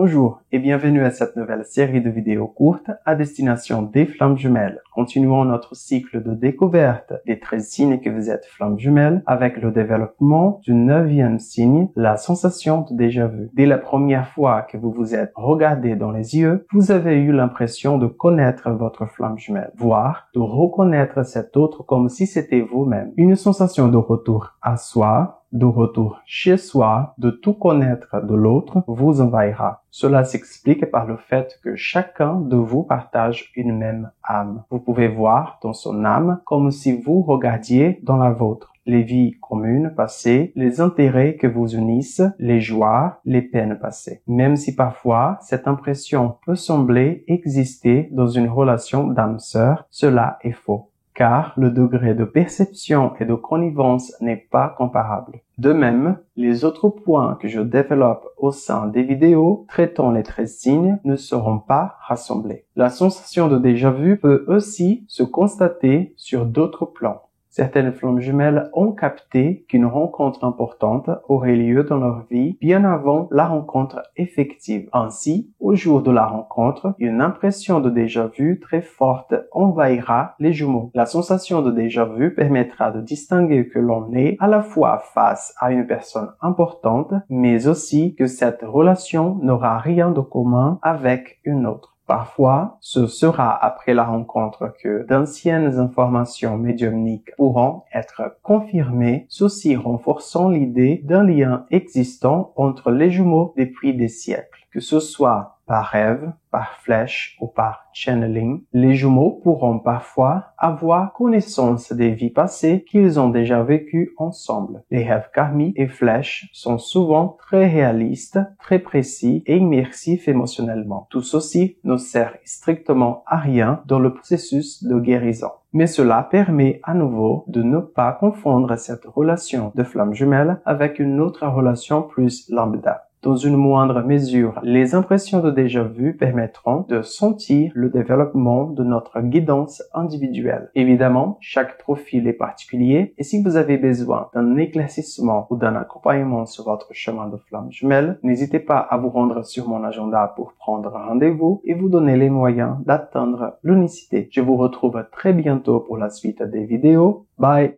Bonjour et bienvenue à cette nouvelle série de vidéos courtes à destination des flammes jumelles. Continuons notre cycle de découverte des 13 signes que vous êtes flammes jumelles avec le développement du 9e signe, la sensation de déjà-vu. Dès la première fois que vous vous êtes regardé dans les yeux, vous avez eu l'impression de connaître votre flamme jumelle, voire de reconnaître cet autre comme si c'était vous-même. Une sensation de retour à soi, de retour chez soi, de tout connaître de l'autre, vous envahira. Cela s'explique par le fait que chacun de vous partage une même âme. Vous pouvez voir dans son âme comme si vous regardiez dans la vôtre. Les vies communes passées, les intérêts que vous unissent, les joies, les peines passées. Même si parfois cette impression peut sembler exister dans une relation d'âme-sœur, cela est faux. Car le degré de perception et de connivence n'est pas comparable. De même, les autres points que je développe au sein des vidéos traitant les 13 signes ne seront pas rassemblés. La sensation de déjà-vu peut aussi se constater sur d'autres plans. Certaines flammes jumelles ont capté qu'une rencontre importante aurait lieu dans leur vie bien avant la rencontre effective. Ainsi, au jour de la rencontre, une impression de déjà-vu très forte envahira les jumeaux. La sensation de déjà-vu permettra de distinguer que l'on est à la fois face à une personne importante, mais aussi que cette relation n'aura rien de commun avec une autre. Parfois, ce sera après la rencontre que d'anciennes informations médiumniques pourront être confirmées, ceci renforçant l'idée d'un lien existant entre les jumeaux depuis des siècles. Que ce soit par rêve, par flèche ou par channeling, les jumeaux pourront parfois avoir connaissance des vies passées qu'ils ont déjà vécues ensemble. Les rêves karmiques et flèches sont souvent très réalistes, très précis et immersifs émotionnellement. Tout ceci ne sert strictement à rien dans le processus de guérison. Mais cela permet à nouveau de ne pas confondre cette relation de flamme jumelle avec une autre relation plus lambda. Dans une moindre mesure, les impressions de déjà-vu permettront de sentir le développement de notre guidance individuelle. Évidemment, chaque profil est particulier et si vous avez besoin d'un éclaircissement ou d'un accompagnement sur votre chemin de flamme jumelle, n'hésitez pas à vous rendre sur mon agenda pour prendre rendez-vous et vous donner les moyens d'atteindre l'unicité. Je vous retrouve très bientôt pour la suite des vidéos. Bye!